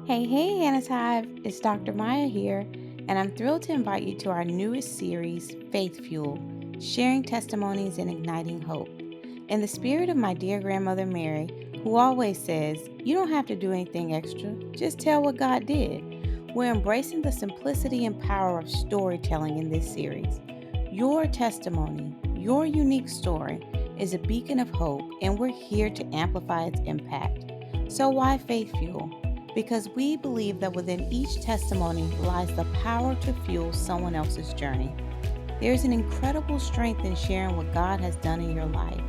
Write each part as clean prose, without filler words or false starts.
Hey, Hannah's Hive, it's Dr. Maya here, and I'm thrilled to invite you to our newest series, Faith Fuel, sharing testimonies and igniting hope. In the spirit of my dear grandmother Mary, who always says, you don't have to do anything extra, just tell what God did, we're embracing the simplicity and power of storytelling in this series. Your testimony, your unique story, is a beacon of hope, and we're here to amplify its impact. So why Faith Fuel? Because we believe that within each testimony lies the power to fuel someone else's journey. There's an incredible strength in sharing what God has done in your life.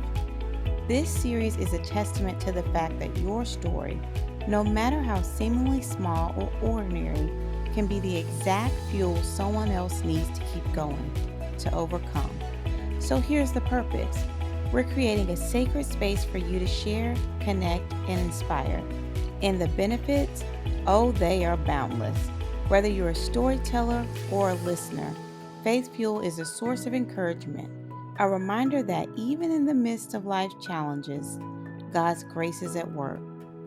This series is a testament to the fact that your story, no matter how seemingly small or ordinary, can be the exact fuel someone else needs to keep going, to overcome. So here's the purpose. We're creating a sacred space for you to share, connect, and inspire. And the benefits, oh, they are boundless. Whether you're a storyteller or a listener, Faith Fuel is a source of encouragement, a reminder that even in the midst of life's challenges, God's grace is at work.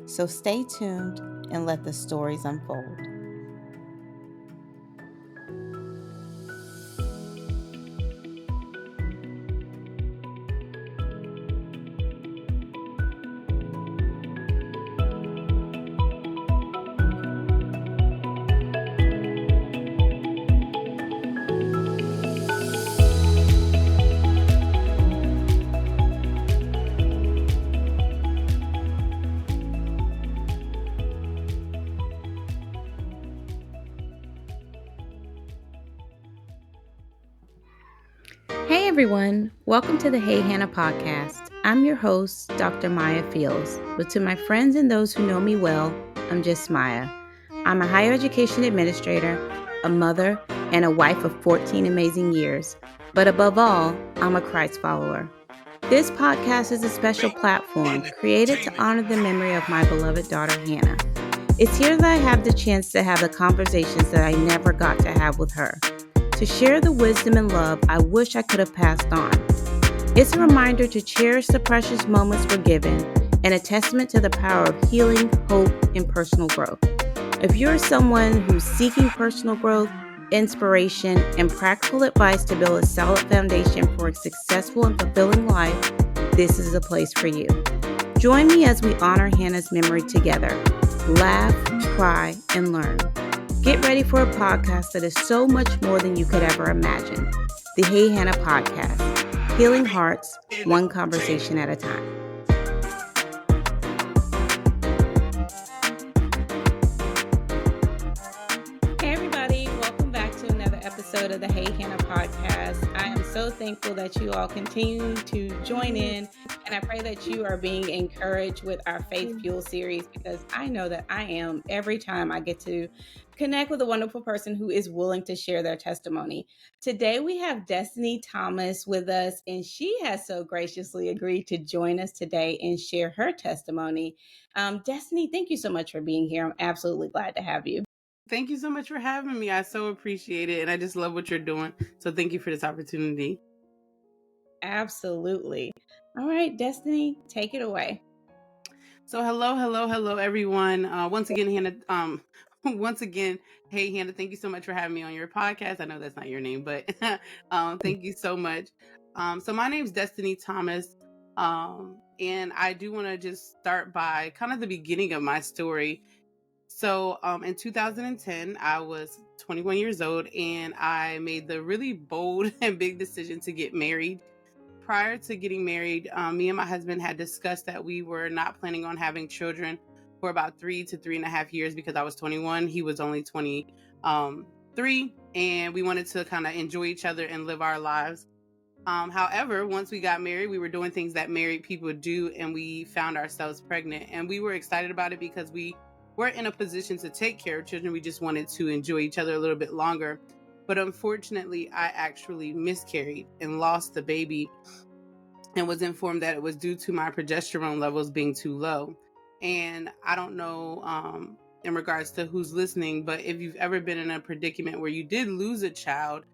So stay tuned and let the stories unfold. Hey everyone, welcome to the Hey Hannah podcast. I'm your host, Dr. Maya Fields, but to my friends and those who know me well, I'm just Maya. I'm a higher education administrator, a mother, and a wife of 14 amazing years. But above all, I'm a Christ follower. This podcast is a special platform created to honor the memory of my beloved daughter, Hannah. It's here that I have the chance to have the conversations that I never got to have with her, to share the wisdom and love I wish I could have passed on. It's a reminder to cherish the precious moments we're given and a testament to the power of healing, hope, and personal growth. If you're someone who's seeking personal growth, inspiration, and practical advice to build a solid foundation for a successful and fulfilling life, this is a place for you. Join me as we honor Hannah's memory together. Laugh, cry, and learn. Get ready for a podcast that is so much more than you could ever imagine. The Hey Hannah podcast, healing hearts, one conversation at a time. Hey everybody, welcome back to another episode of the Hey Hannah podcast. I am so thankful that you all continue to join in, and I pray that you are being encouraged with our Faith Fuel series, because I know that I am every time I get to connect with a wonderful person who is willing to share their testimony. Today we have Destiny Thomas with us, and she has so graciously agreed to join us today and share her testimony. Destiny, thank you so much for being here. I'm absolutely glad to have you. Thank you so much for having me. I so appreciate it. And I just love what you're doing. So thank you for this opportunity. Absolutely. All right, Destiny, take it away. So hello, everyone. Once again, Hannah. Hey Hannah, thank you so much for having me on your podcast. I know that's not your name, but thank you so much. So my name's Destiny Thomas, and I do want to just start by kind of the beginning of my story. So in 2010, I was 21 years old, and I made the really bold and big decision to get married. Prior to getting married, me and my husband had discussed that we were not planning on having children for about 3 to 3.5 years because I was 21. He was only 23, and we wanted to kind of enjoy each other and live our lives. However, once we got married, we were doing things that married people do, and we found ourselves pregnant. And we were excited about it because we weren't in a position to take care of children. We just wanted to enjoy each other a little bit longer. But unfortunately, I actually miscarried and lost the baby, and was informed that it was due to my progesterone levels being too low. And I don't know in regards to who's listening, but if you've ever been in a predicament where you did lose a child,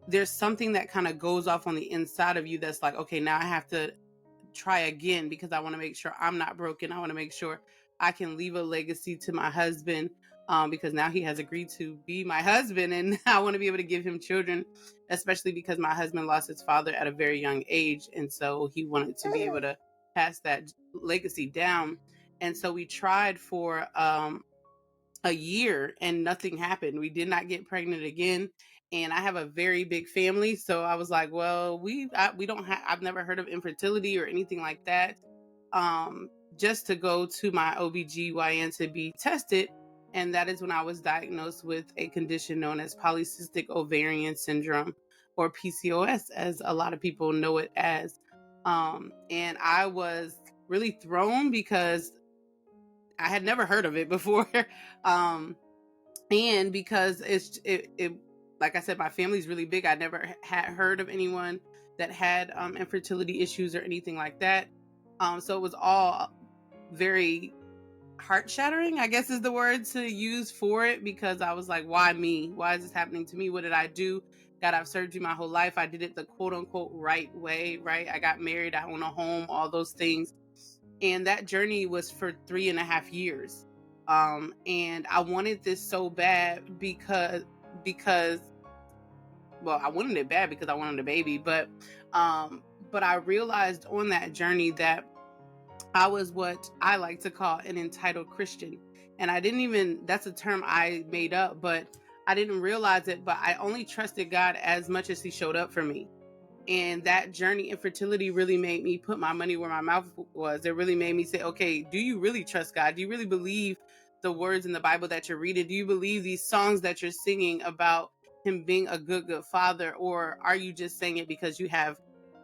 there's something that kind of goes off on the inside of you that's like, okay, now I have to try again because I want to make sure I'm not broken. I want to make sure I can leave a legacy to my husband, because now he has agreed to be my husband, and I want to be able to give him children, especially because my husband lost his father at a very young age, and so he wanted to be able to pass that legacy down. And so we tried for a year and nothing happened. We did not get pregnant again. And I have a very big family, so I was like, well, we don't have. I've never heard of infertility or anything like that. Just to go to my OBGYN to be tested, and that is when I was diagnosed with a condition known as polycystic ovarian syndrome, or PCOS, as a lot of people know it as. And I was really thrown because I had never heard of it before. um, and because it like I said, my family's really big. I never had heard of anyone that had infertility issues or anything like that. So it was all very heart shattering, I guess is the word to use for it, because I was like, why me? Why is this happening to me? What did I do? God, I've served you my whole life. I did it the quote unquote right way, right? I got married, I own a home, all those things. And that journey was for 3.5 years. And I wanted this so bad because well, I wanted it bad because I wanted a baby, but I realized on that journey that I was what I like to call an entitled Christian. And I didn't even, that's a term I made up, but I didn't realize it. But I only trusted God as much as He showed up for me. And that journey, infertility, really made me put my money where my mouth was. It really made me say, okay, do you really trust God? Do you really believe the words in the Bible that you're reading? Do you believe these songs that you're singing about Him being a good, good father? Or are you just saying it because you have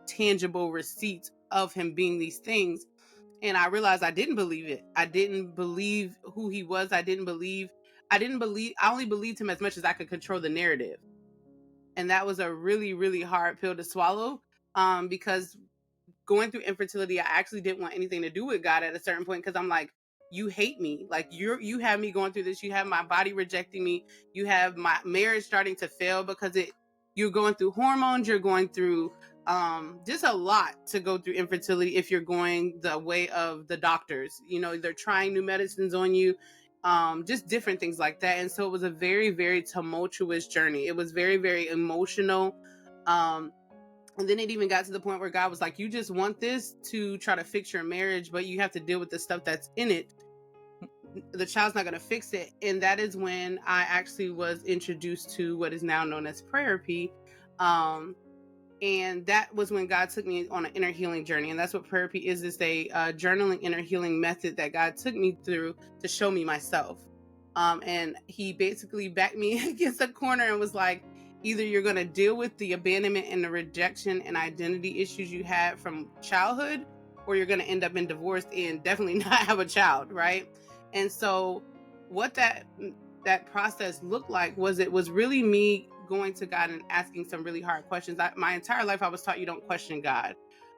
tangible receipts of Him being these things? And I realized I didn't believe it. I didn't believe who He was. I only believed Him as much as I could control the narrative. And that was a really, really hard pill to swallow, because going through infertility, I actually didn't want anything to do with God at a certain point, because I'm like, you hate me. Like, you have me going through this. You have my body rejecting me. You have my marriage starting to fail because you're going through hormones. You're going through just a lot to go through infertility if you're going the way of the doctors. They're trying new medicines on you, just different things like that. And so it was a very, very tumultuous journey. It was very, very emotional. And then it even got to the point where God was like, you just want this to try to fix your marriage, but you have to deal with the stuff that's in it. The child's not going to fix it. And that is when I actually was introduced to what is now known as Prayerpy. And that was when God took me on an inner healing journey. And that's what Prayerpy is. It's a journaling inner healing method that God took me through to show me myself. And He basically backed me against a corner and was like, either you're going to deal with the abandonment and the rejection and identity issues you had from childhood, or you're going to end up in divorce and definitely not have a child, right? And so what that process looked like was, it was really me going to God and asking some really hard questions. My entire life I was taught you don't question God.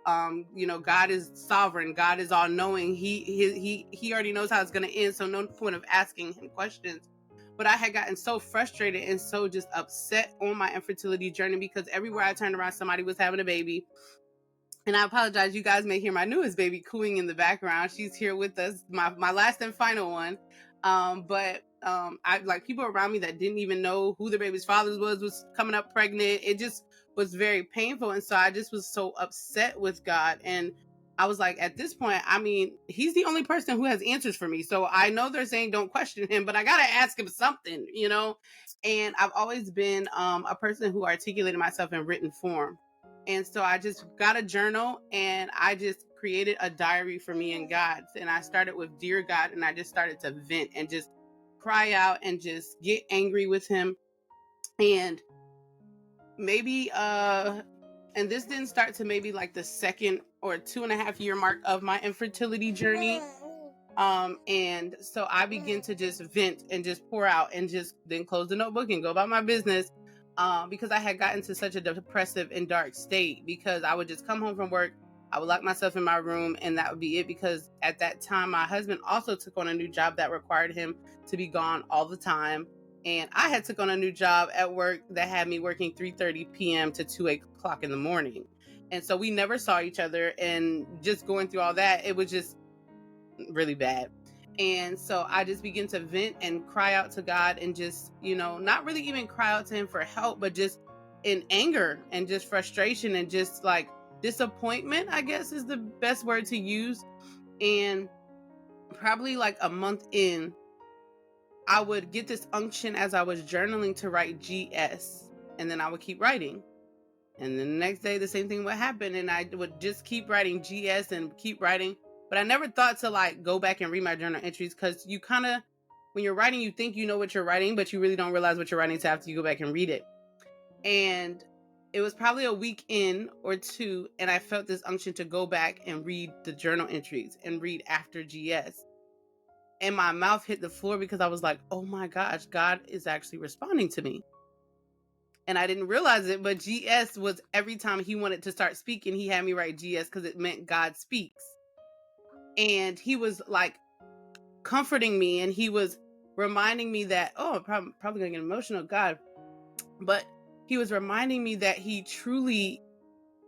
God is sovereign. God is all knowing. He already knows how it's going to end. So no point of asking Him questions. But I had gotten so frustrated and so just upset on my infertility journey, because everywhere I turned around, somebody was having a baby. And I apologize, you guys may hear my newest baby cooing in the background. She's here with us, my last and final one. But I, like, people around me that didn't even know who the baby's father was coming up pregnant. It just was very painful. And so I just was so upset with God. And I was like, at this point, I mean, He's the only person who has answers for me. So I know they're saying don't question Him, but I got to ask Him something, And I've always been a person who articulated myself in written form. And so I just got a journal and I just created a diary for me and God. And I started with Dear God, and I just started to vent and just cry out and just get angry with Him. And maybe and this didn't start to maybe like the 2.5 year mark of my infertility journey. And so I begin to just vent and just pour out and just then close the notebook and go about my business. Because I had gotten to such a depressive and dark state, because I would just come home from work, I would lock myself in my room, and that would be it. Because at that time, my husband also took on a new job that required him to be gone all the time. And I had took on a new job at work that had me working 3:30 p.m. to 2 o'clock in the morning. And so we never saw each other, and just going through all that, it was just really bad. And so I just begin to vent and cry out to God, and just, not really even cry out to him for help, but just in anger and just frustration and just like disappointment, I guess is the best word to use. And probably like a month in, I would get this unction as I was journaling to write GS, and then I would keep writing. And then the next day, the same thing would happen, and I would just keep writing GS and keep writing. But I never thought to like go back and read my journal entries, because you kind of, when you're writing, you think you know what you're writing, but you really don't realize what you're writing until after you go back and read it. And it was probably a week in or two, and I felt this unction to go back and read the journal entries and read after GS. And my mouth hit the floor, because I was like, oh my gosh, God is actually responding to me. And I didn't realize it, but GS was every time he wanted to start speaking, he had me write GS, because it meant God speaks. And he was like comforting me, and he was reminding me that, I'm probably gonna get emotional, God. But he was reminding me that he truly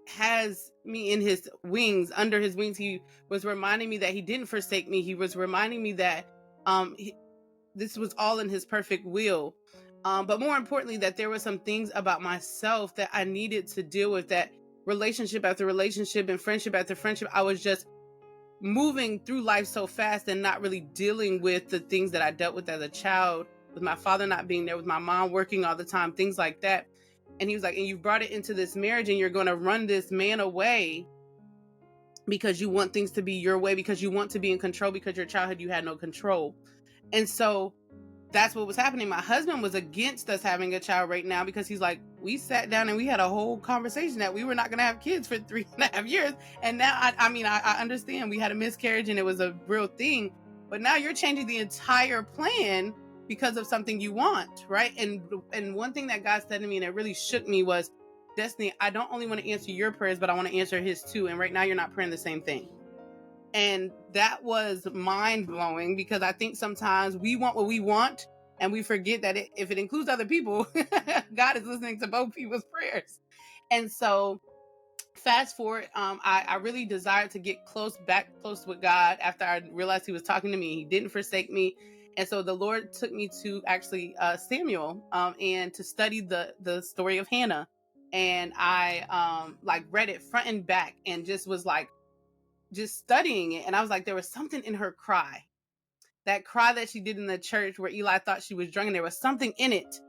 has me in his wings, under his wings. He was reminding me that he didn't forsake me. He was reminding me that this was all in his perfect will. But more importantly, that there were some things about myself that I needed to deal with, that relationship after relationship and friendship after friendship, I was just moving through life so fast and not really dealing with the things that I dealt with as a child, with my father not being there, with my mom working all the time, things like that. And he was like, and you brought it into this marriage, and you're going to run this man away because you want things to be your way, because you want to be in control, because your childhood, you had no control. And so that's what was happening. My husband was against us having a child right now, because he's like, we sat down and we had a whole conversation that we were not going to have kids for 3.5 years. And now, I understand we had a miscarriage and it was a real thing, but now you're changing the entire plan because of something you want, right? And one thing that God said to me, and it really shook me, was, Destiny, I don't only want to answer your prayers, but I want to answer his too. And right now you're not praying the same thing. And that was mind blowing, because I think sometimes we want what we want, and we forget that if it includes other people, God is listening to both people's prayers. And so fast forward, I really desired to get close with God after I realized he was talking to me. He didn't forsake me. And so the Lord took me to actually Samuel, and to study the story of Hannah. And I like read it front and back, and just was like, just studying it. And I was like, there was something in her cry, that cry that she did in the church where Eli thought she was drunk, and there was something in it.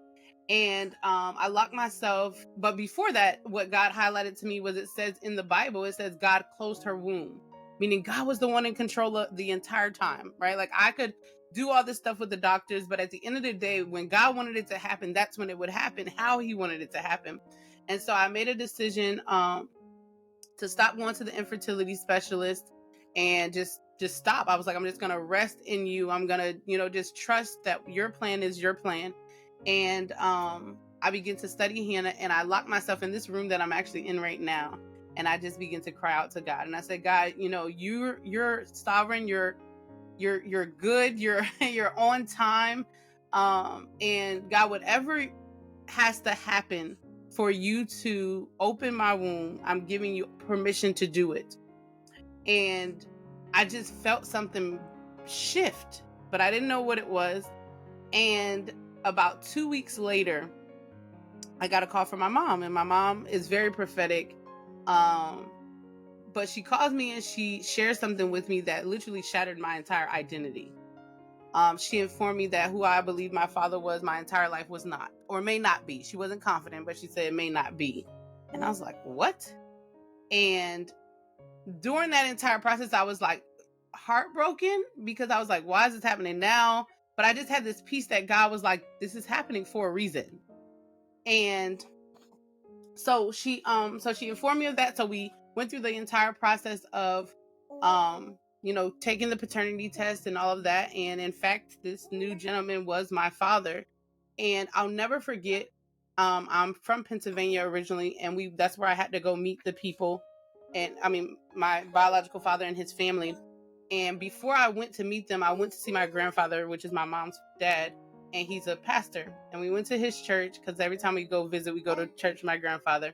And I locked myself. But before that, what God highlighted to me was, it says in the Bible, it says God closed her womb, meaning God was the one in control of the entire time, right? Like, I could do all this stuff with the doctors, but at the end of the day, when God wanted it to happen, that's when it would happen, how he wanted it to happen. And so I made a decision to stop going to the infertility specialist, and just stop. I was like, I'm just going to rest in you. I'm going to, just trust that your plan is your plan. And I began to study Hannah, and I locked myself in this room that I'm actually in right now. And I just began to cry out to God. And I said, God, you're sovereign. You're good. You're on time. And God, whatever has to happen for you to open my womb, I'm giving you permission to do it. And I just felt something shift, but I didn't know what it was. And about 2 weeks later, I got a call from my mom, and my mom is very prophetic. But she calls me and she shares something with me that literally shattered my entire identity. She informed me that who I believed my father was my entire life was not, or may not be. She wasn't confident, but she said it may not be. And I was like, what? And during that entire process, I was like heartbroken, because I was like, why is this happening now? But I just had this peace that God was like, this is happening for a reason. And so she informed me of that. So we went through the entire process of taking the paternity test and all of that. And in fact, this new gentleman was my father. And I'll never forget, I'm from Pennsylvania originally, and that's where I had to go meet the people. And my biological father and his family. And before I went to meet them, I went to see my grandfather, which is my mom's dad. And he's a pastor. And we went to his church, because every time we go visit, we go to church with my grandfather.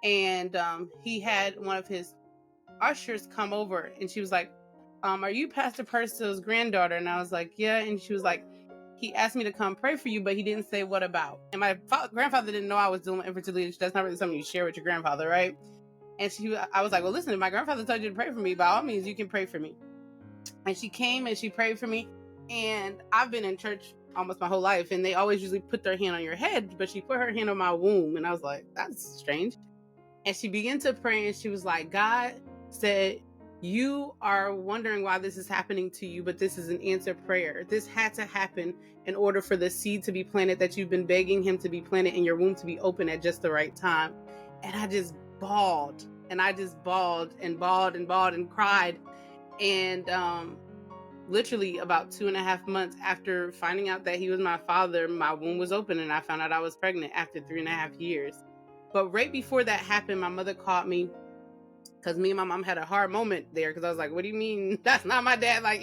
And he had one of his ushers come over, and she was like, are you Pastor Purcell's granddaughter? And I was like, yeah. And she was like, he asked me to come pray for you, but he didn't say what about. And my grandfather didn't know I was dealing with infertility. That's not really something you share with your grandfather, right? And I was like, well, listen, if my grandfather told you to pray for me, by all means, you can pray for me. And she came and she prayed for me. And I've been in church almost my whole life, and they always usually put their hand on your head, but she put her hand on my womb. And I was like, that's strange. And she began to pray, and she was like, God said, you are wondering why this is happening to you, but this is an answered prayer. This had to happen in order for the seed to be planted that you've been begging him to be planted in your womb to be open at just the right time. And I just bawled, and I just bawled and bawled and bawled and cried. And literally about 2.5 months after finding out that he was my father, my womb was open, and I found out I was pregnant after 3.5 years. But right before that happened, my mother called me, because me and my mom had a hard moment there, because I was like, what do you mean that's not my dad? Like,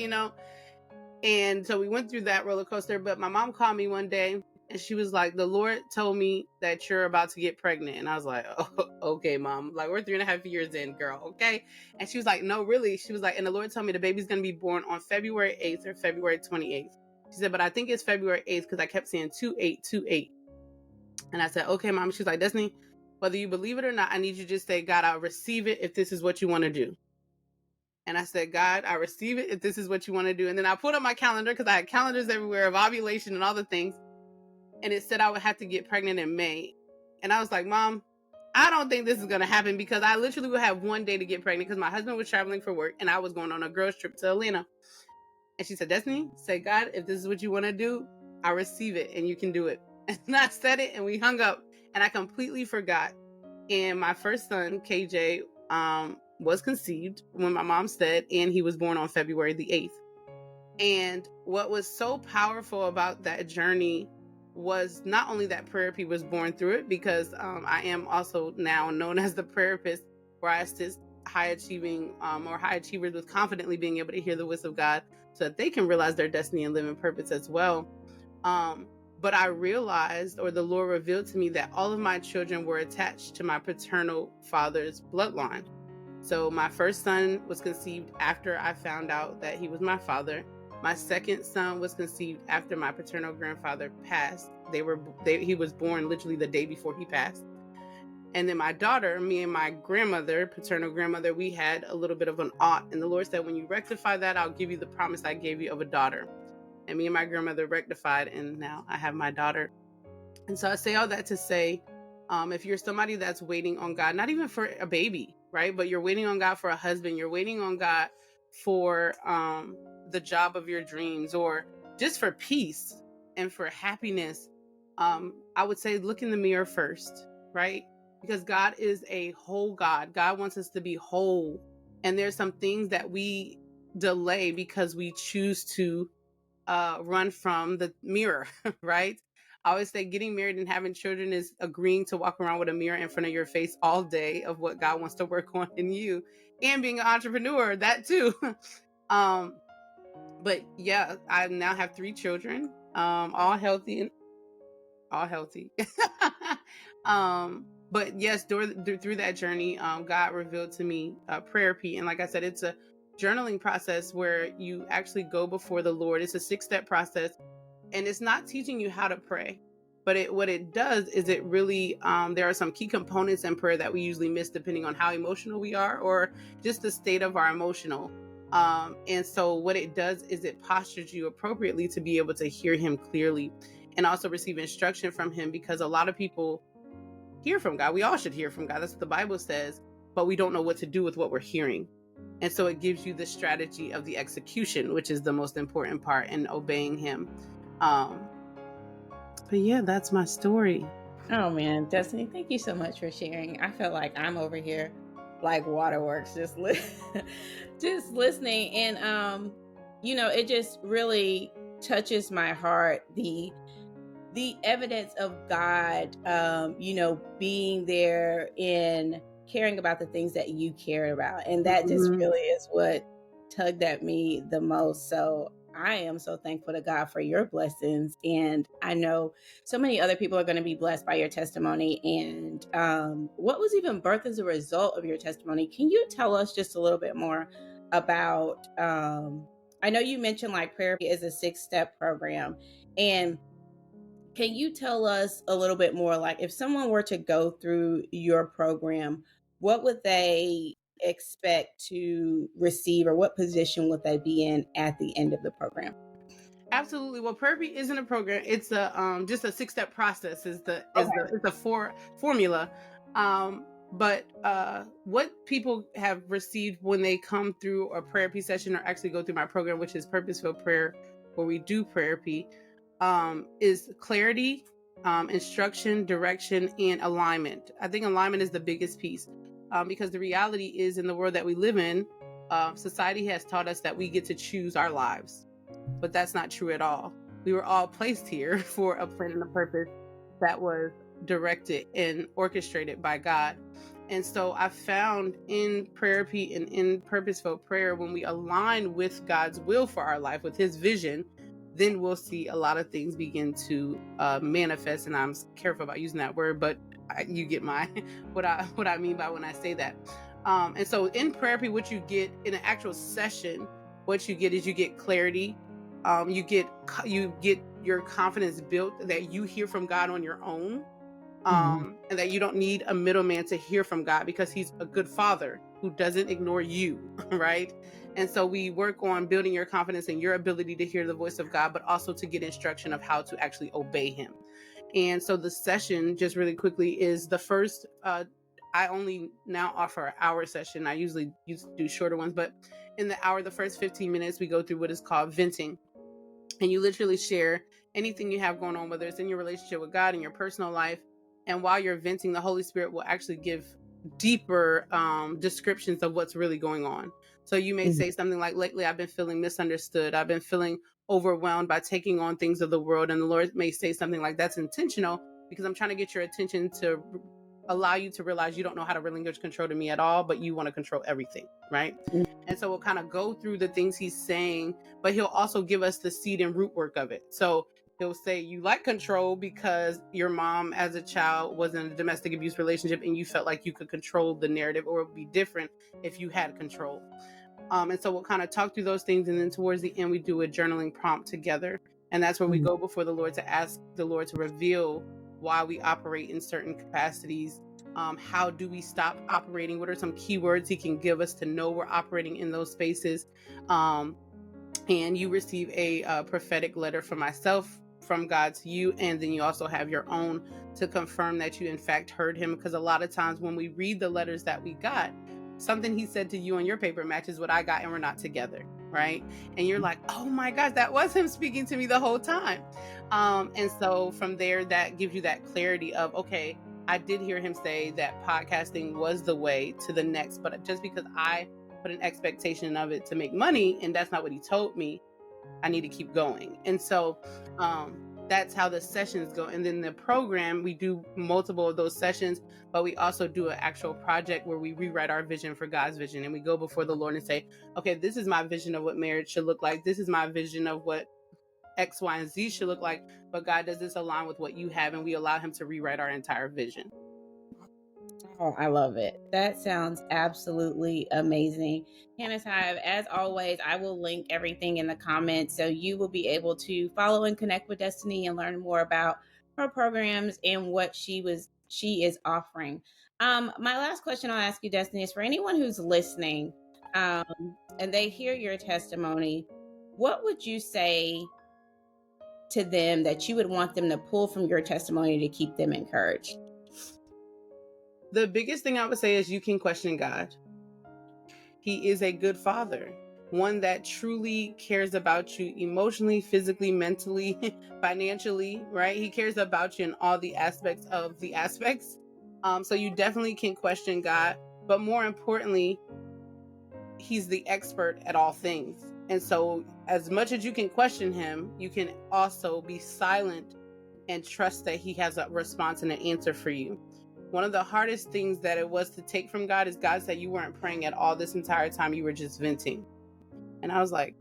and so we went through that roller coaster. But my mom called me one day, and she was like, the Lord told me that you're about to get pregnant. And I was like, oh, okay, Mom, like, we're 3.5 years in, girl. Okay. And she was like, no, really. She was like, and the Lord told me the baby's going to be born on February 8th or February 28th. She said, but I think it's February 8th, because I kept saying 2828. And I said, okay, Mom. She's like, Destiny, whether you believe it or not, I need you to just say, God, I'll receive it if this is what you want to do. And I said, God, I receive it if this is what you want to do. And then I put on my calendar, because I had calendars everywhere of ovulation and all the things. And it said I would have to get pregnant in May. And I was like, Mom, I don't think this is going to happen, because I literally would have one day to get pregnant, because my husband was traveling for work and I was going on a girls trip to Atlanta. And she said, Destiny, say, God, if this is what you want to do, I receive it and you can do it. And I said it, and we hung up, and I completely forgot. And my first son, KJ, was conceived when my mom said, and he was born on February the 8th. And what was so powerful about that journey was not only that Prayerpy was born through it, because I am also now known as the Prayerpist, where I assist high achieving or high achievers with confidently being able to hear the voice of God so that they can realize their destiny and live in purpose as well. But I realized, or the Lord revealed to me, that all of my children were attached to my paternal father's bloodline. So my first son was conceived after I found out that he was my father. My second son was conceived after my paternal grandfather passed. He was born literally the day before he passed. And then my daughter, me and my grandmother, paternal grandmother, we had a little bit of an aunt. And the Lord said, when you rectify that, I'll give you the promise I gave you of a daughter. And me and my grandmother rectified, and now I have my daughter. And so I say all that to say, if you're somebody that's waiting on God, not even for a baby, right? But you're waiting on God for a husband, you're waiting on God for the job of your dreams, or just for peace and for happiness, I would say look in the mirror first, right? Because God is a whole God. God wants us to be whole. And there's some things that we delay because we choose to run from the mirror, right? I always say getting married and having children is agreeing to walk around with a mirror in front of your face all day of what God wants to work on in you, and being an entrepreneur, that too. But yeah, I now have 3 children, all healthy and all healthy. But yes, through that journey, God revealed to me Prayerpy. And like I said, it's a journaling process where you actually go before the Lord. It's a 6-step process, and it's not teaching you how to pray, but what it does is it really, there are some key components in prayer that we usually miss depending on how emotional we are, or just the state of our emotional. And so what it does is it postures you appropriately to be able to hear him clearly, and also receive instruction from him, because a lot of people hear from God. We all should hear from God. That's what the Bible says, but we don't know what to do with what we're hearing. And so it gives you the strategy of the execution, which is the most important part in obeying him. But yeah, that's my story. Oh man, Destiny, thank you so much for sharing. I feel like I'm over here like waterworks, just just listening, and it just really touches my heart, the evidence of God, being there in caring about the things that you care about. And that just really is what tugged at me the most. So I am so thankful to God for your blessings. And I know so many other people are going to be blessed by your testimony. And what was even birthed as a result of your testimony? Can you tell us just a little bit more about, I know you mentioned like Prayerpy is a 6-step program. And can you tell us a little bit more, like if someone were to go through your program, what would they expect to receive, or what position would they be in at the end of the program? Absolutely. Well, Prayerpy isn't a program. It's a just a 6-step process. Okay. It's a formula. But what people have received when they come through a Prayerpy session or actually go through my program, which is Purposeful Prayer, where we do Prayerpy, is clarity, instruction, direction, and alignment. I think alignment is the biggest piece, because the reality is, in the world that we live in, society has taught us that we get to choose our lives, but that's not true at all. We were all placed here for a plan and a purpose that was directed and orchestrated by God. And so I found in Prayerpy and in Purposeful Prayer, when we align with God's will for our life, with His vision, then we'll see a lot of things begin to manifest. And I'm careful about using that word, but you get my what I mean by when I say that. And so in Prayerpy, what you get in an actual session, what you get is you get clarity. You get your confidence built, that you hear from God on your own, and that you don't need a middleman to hear from God, because He's a good Father who doesn't ignore you, right? And so we work on building your confidence and your ability to hear the voice of God, but also to get instruction of how to actually obey Him. And so the session, just really quickly, is the first. I only now offer an hour session. I usually used to do shorter ones, but in the hour, the first 15 minutes, we go through what is called venting. And you literally share anything you have going on, whether it's in your relationship with God, in your personal life. And while you're venting, the Holy Spirit will actually give deeper descriptions of what's really going on. So you may say something like, lately I've been feeling misunderstood. I've been feeling overwhelmed by taking on things of the world. And the Lord may say something like, that's intentional, because I'm trying to get your attention to allow you to realize you don't know how to relinquish control to me at all, but you want to control everything, right? And so we'll kind of go through the things He's saying, but He'll also give us the seed and root work of it. So He'll say, you like control because your mom as a child was in a domestic abuse relationship and you felt like you could control the narrative, or it would be different if you had control. And so we'll kind of talk through those things. And then towards the end, we do a journaling prompt together. And that's where we go before the Lord to ask the Lord to reveal why we operate in certain capacities. How do we stop operating? What are some keywords He can give us to know we're operating in those spaces? And you receive a prophetic letter from myself, from God to you, and then you also have your own to confirm that you in fact heard Him. Because a lot of times when we read the letters that we got, something He said to you on your paper matches what I got, and we're not together, right? And you're like, oh my gosh, that was Him speaking to me the whole time. And so from there, that gives you that clarity of, okay, I did hear Him say that podcasting was the way to the next, but just because I put an expectation of it to make money, and that's not what He told me, I need to keep going. And so that's how the sessions go. And then the program, we do multiple of those sessions, but we also do an actual project where we rewrite our vision for God's vision. And we go before the Lord and say, okay, this is my vision of what marriage should look like. This is my vision of what X, Y, and Z should look like. But God, does this align with what you have? And we allow Him to rewrite our entire vision. Oh, I love it. That sounds absolutely amazing. Hannah Hive, as always, I will link everything in the comments so you will be able to follow and connect with Destiny and learn more about her programs and what she is offering. My last question I'll ask you, Destiny, is for anyone who's listening, and they hear your testimony, what would you say to them that you would want them to pull from your testimony to keep them encouraged? The biggest thing I would say is you can question God. He is a good Father, one that truly cares about you emotionally, physically, mentally, financially, right? He cares about you in all the aspects of the aspects. So you definitely can question God, but more importantly, He's the expert at all things. And so as much as you can question Him, you can also be silent and trust that He has a response and an answer for you. One of the hardest things that it was to take from God is God said you weren't praying at all this entire time. You were just venting. And I was like,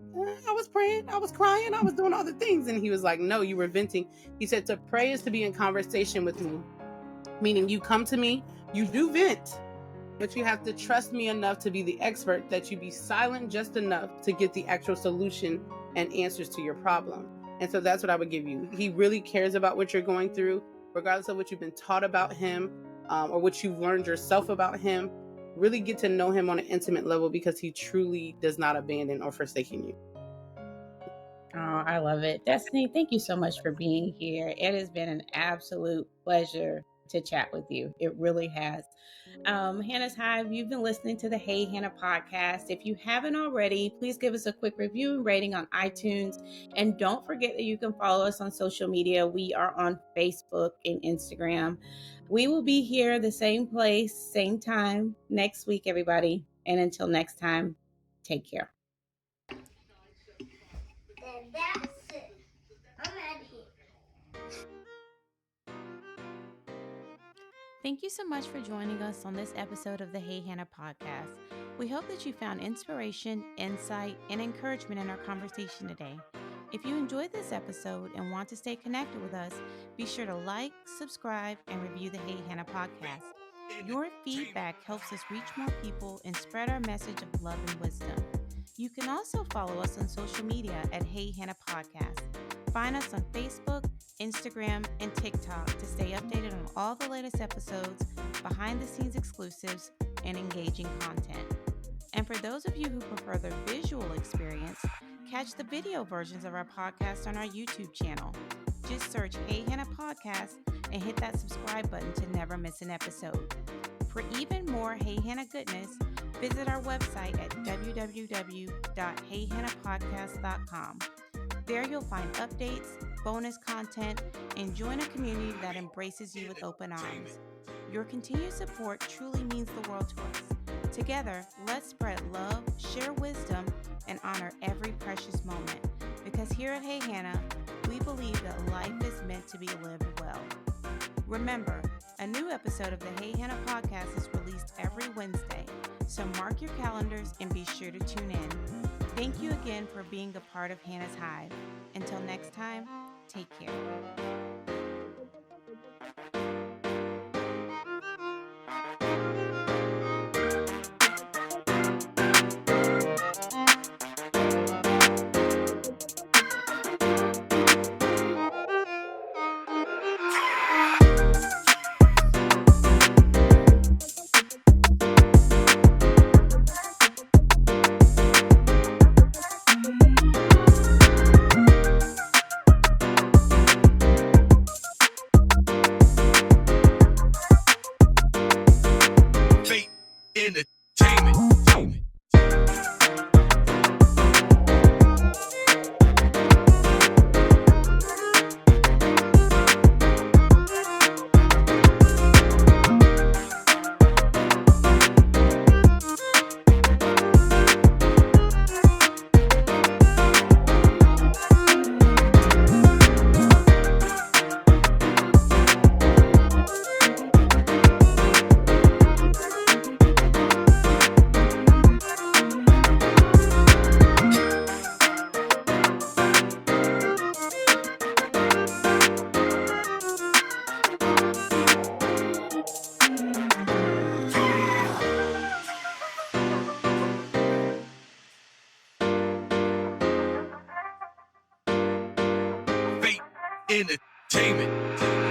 I was praying, I was crying, I was doing all the things. And He was like, no, you were venting. He said to pray is to be in conversation with me, meaning you come to me, you do vent, but you have to trust me enough to be the expert that you be silent just enough to get the actual solution and answers to your problem. And so that's what I would give you. He really cares about what you're going through, regardless of what you've been taught about him, or what you've learned yourself about him. Really get to know him on an intimate level, because he truly does not abandon or forsaken you. Oh, I love it. Destiny, thank you so much for being here. It has been an absolute pleasure to chat with you. It really has. Hannah's Hive, you've been listening to the Hey Hannah podcast. If you haven't already, please give us a quick review and rating on iTunes. And don't forget that you can follow us on social media. We are on Facebook and Instagram. We will be here the same place, same time next week, everybody. And until next time, take care. That's it. I'm out of here. Thank you so much for joining us on this episode of the Hey Hannah podcast. We hope that you found inspiration, insight, and encouragement in our conversation today. If you enjoyed this episode and want to stay connected with us, be sure to like, subscribe, and review the Hey Hannah podcast. Your feedback helps us reach more people and spread our message of love and wisdom. You can also follow us on social media at Hey Hannah Podcast. Find us on Facebook, Instagram, and TikTok to stay updated on all the latest episodes, behind-the-scenes exclusives, and engaging content. And for those of you who prefer the visual experience, catch the video versions of our podcast on our YouTube channel. Just search Hey Hannah Podcast and hit that subscribe button to never miss an episode. For even more Hey Hannah goodness, visit our website at www.heyhannahpodcast.com. There you'll find updates, bonus content, and join a community that embraces you with open arms. Your continued support truly means the world to us. Together, let's spread love, share wisdom, and honor every precious moment. Because here at Hey Hannah, we believe that life is meant to be lived well. Remember, a new episode of the Hey Hannah podcast is released every Wednesday, so mark your calendars and be sure to tune in. Thank you again for being a part of Hannah's Hive. Until next time, take care. Entertainment.